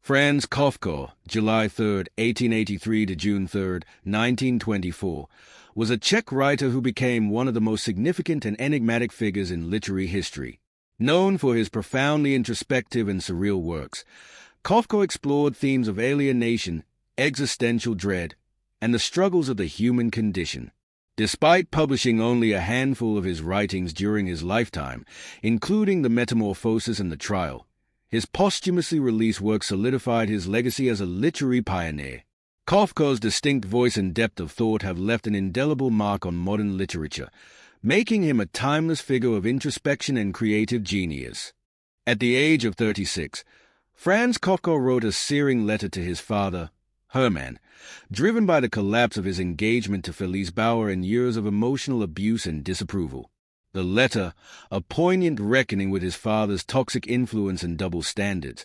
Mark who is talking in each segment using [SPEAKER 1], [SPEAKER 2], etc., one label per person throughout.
[SPEAKER 1] Franz Kafka, July 3, 1883 to June 3, 1924, was a Czech writer who became one of the most significant and enigmatic figures in literary history. Known for his profoundly introspective and surreal works, Kafka explored themes of alienation, existential dread, and the struggles of the human condition. Despite publishing only a handful of his writings during his lifetime, including The Metamorphosis and The Trial, his posthumously released work solidified his legacy as a literary pioneer. Kafka's distinct voice and depth of thought have left an indelible mark on modern literature, making him a timeless figure of introspection and creative genius. At the age of 36, Franz Kafka wrote a searing letter to his father, Hermann, driven by the collapse of his engagement to Felice Bauer and years of emotional abuse and disapproval. The letter, a poignant reckoning with his father's toxic influence and double standards,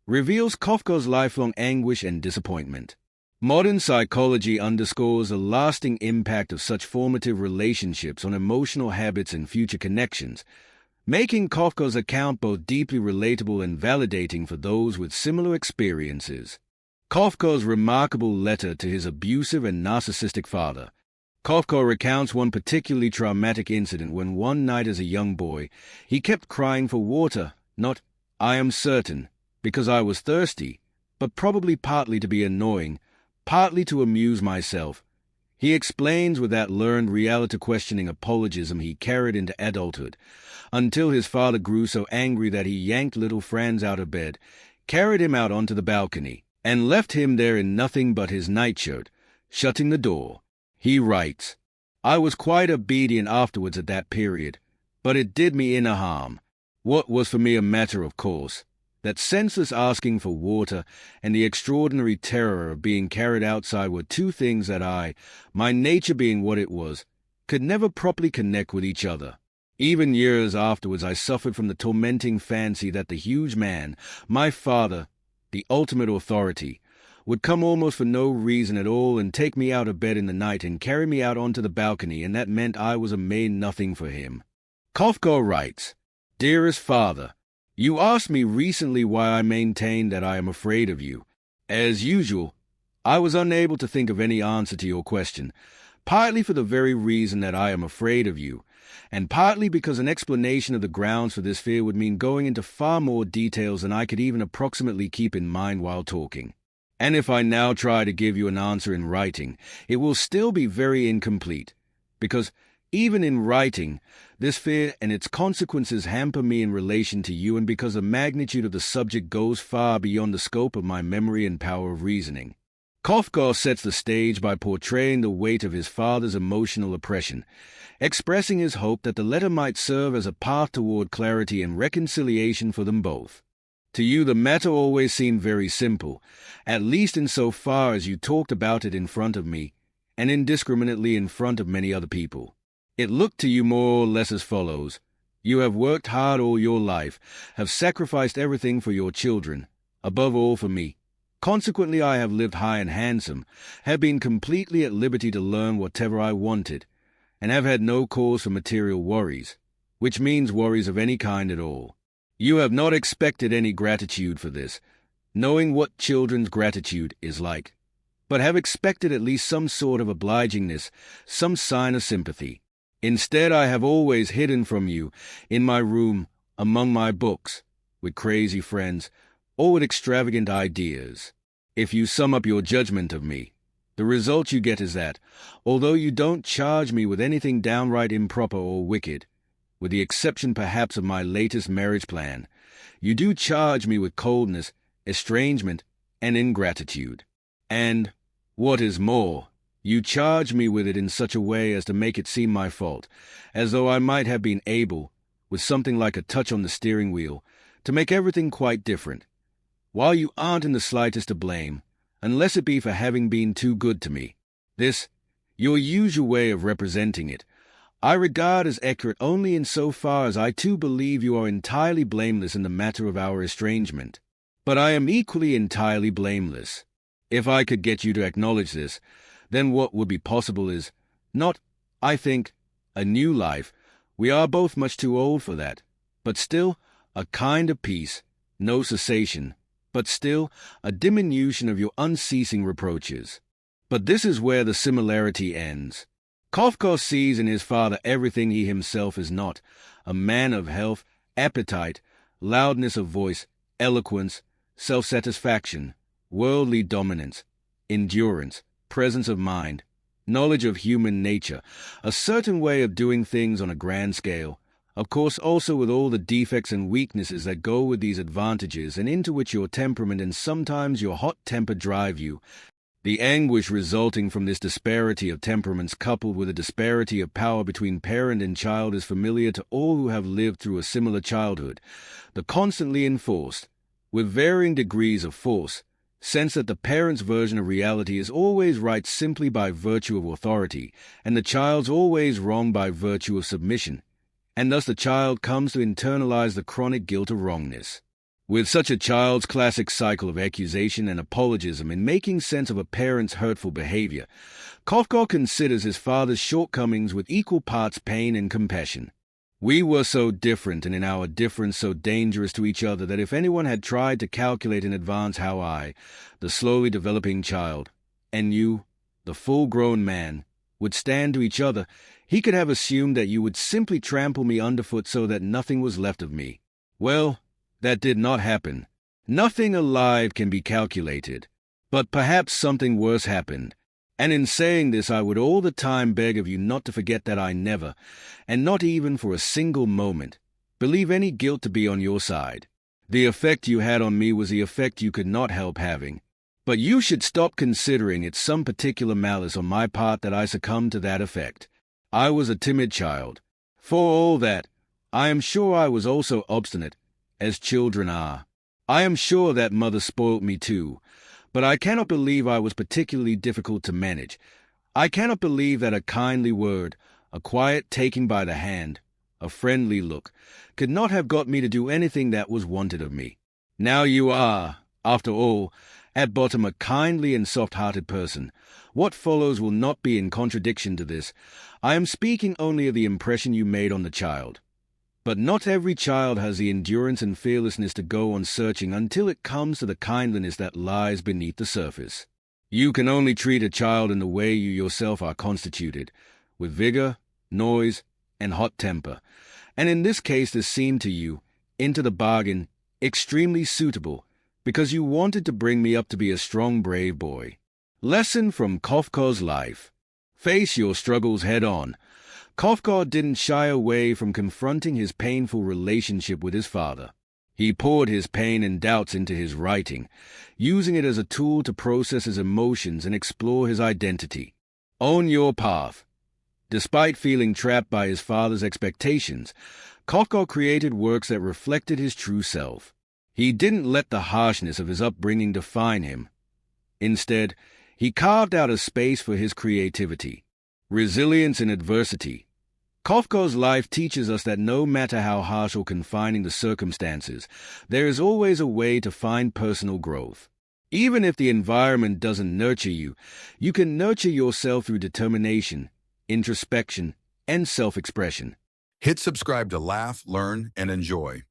[SPEAKER 1] reveals Kafka's lifelong anguish and disappointment. Modern psychology underscores the lasting impact of such formative relationships on emotional habits and future connections, making Kafka's account both deeply relatable and validating for those with similar experiences. Kafka's remarkable letter to his abusive and narcissistic father. Kafka recounts one particularly traumatic incident when one night as a young boy, he kept crying for water, not, I am certain, because I was thirsty, but probably partly to be annoying, partly to amuse myself. He explains with that learned reality-questioning apologism he carried into adulthood, until his father grew so angry that he yanked little Franz out of bed, carried him out onto the balcony, and left him there in nothing but his nightshirt, shutting the door. He writes, I was quite obedient afterwards at that period, but it did me inner harm. What was for me a matter of course, that senseless asking for water and the extraordinary terror of being carried outside were two things that I, my nature being what it was, could never properly connect with each other. Even years afterwards I suffered from the tormenting fancy that the huge man, my father, the ultimate authority, would come almost for no reason at all and take me out of bed in the night and carry me out onto the balcony, and that meant I was a mere nothing for him. Kafka writes, Dearest Father, you asked me recently why I maintain that I am afraid of you. As usual, I was unable to think of any answer to your question, partly for the very reason that I am afraid of you, and partly because an explanation of the grounds for this fear would mean going into far more details than I could even approximately keep in mind while talking. And if I now try to give you an answer in writing, it will still be very incomplete, because even in writing, this fear and its consequences hamper me in relation to you, and because the magnitude of the subject goes far beyond the scope of my memory and power of reasoning. Kafka sets the stage by portraying the weight of his father's emotional oppression, expressing his hope that the letter might serve as a path toward clarity and reconciliation for them both. To you the matter always seemed very simple, at least in so far as you talked about it in front of me, and indiscriminately in front of many other people. It looked to you more or less as follows. You have worked hard all your life, have sacrificed everything for your children, above all for me. Consequently I have lived high and handsome, have been completely at liberty to learn whatever I wanted, and have had no cause for material worries, which means worries of any kind at all. You have not expected any gratitude for this, knowing what children's gratitude is like, but have expected at least some sort of obligingness, some sign of sympathy. Instead, I have always hidden from you, in my room, among my books, with crazy friends, or with extravagant ideas. If you sum up your judgment of me, the result you get is that, although you don't charge me with anything downright improper or wicked, with the exception perhaps of my latest marriage plan, you do charge me with coldness, estrangement, and ingratitude. And, what is more, you charge me with it in such a way as to make it seem my fault, as though I might have been able, with something like a touch on the steering wheel, to make everything quite different, while you aren't in the slightest to blame, unless it be for having been too good to me. This, your usual way of representing it, I regard as accurate only in so far as I too believe you are entirely blameless in the matter of our estrangement. But I am equally entirely blameless. If I could get you to acknowledge this, then what would be possible is, not, I think, a new life. We are both much too old for that. But still, a kind of peace, no cessation, but still a diminution of your unceasing reproaches. But this is where the similarity ends. Kafka sees in his father everything he himself is not, a man of health, appetite, loudness of voice, eloquence, self-satisfaction, worldly dominance, endurance, presence of mind, knowledge of human nature, a certain way of doing things on a grand scale, of course also with all the defects and weaknesses that go with these advantages and into which your temperament and sometimes your hot temper drive you. The anguish resulting from this disparity of temperaments coupled with a disparity of power between parent and child is familiar to all who have lived through a similar childhood. The constantly enforced, with varying degrees of force, sense that the parent's version of reality is always right simply by virtue of authority, and the child's always wrong by virtue of submission, and thus the child comes to internalize the chronic guilt of wrongness. With such a child's classic cycle of accusation and apologism in making sense of a parent's hurtful behavior, Kafka considers his father's shortcomings with equal parts pain and compassion. We were so different, and in our difference so dangerous to each other, that if anyone had tried to calculate in advance how I, the slowly developing child, and you, the full-grown man, would stand to each other, he could have assumed that you would simply trample me underfoot so that nothing was left of me. Well, that did not happen. Nothing alive can be calculated. But perhaps something worse happened. And in saying this, I would all the time beg of you not to forget that I never, and not even for a single moment, believe any guilt to be on your side. The effect you had on me was the effect you could not help having. But you should stop considering it some particular malice on my part that I succumbed to that effect. I was a timid child. For all that, I am sure I was also obstinate, as children are. I am sure that mother spoilt me too, but I cannot believe I was particularly difficult to manage. I cannot believe that a kindly word, a quiet taking by the hand, a friendly look, could not have got me to do anything that was wanted of me. Now you are, after all, at bottom a kindly and soft-hearted person. What follows will not be in contradiction to this. I am speaking only of the impression you made on the child. But not every child has the endurance and fearlessness to go on searching until it comes to the kindliness that lies beneath the surface. You can only treat a child in the way you yourself are constituted, with vigor, noise, and hot temper, and in this case this seemed to you, into the bargain, extremely suitable, because you wanted to bring me up to be a strong, brave boy. Lesson from Kafka's life. Face your struggles head-on. Kafka didn't shy away from confronting his painful relationship with his father. He poured his pain and doubts into his writing, using it as a tool to process his emotions and explore his identity. Own your path. Despite feeling trapped by his father's expectations, Kafka created works that reflected his true self. He didn't let the harshness of his upbringing define him. Instead, he carved out a space for his creativity. Resilience in adversity. Kafka's life teaches us that no matter how harsh or confining the circumstances, there is always a way to find personal growth. Even if the environment doesn't nurture you, you can nurture yourself through determination, introspection, and self-expression.
[SPEAKER 2] Hit subscribe to laugh, learn, and enjoy.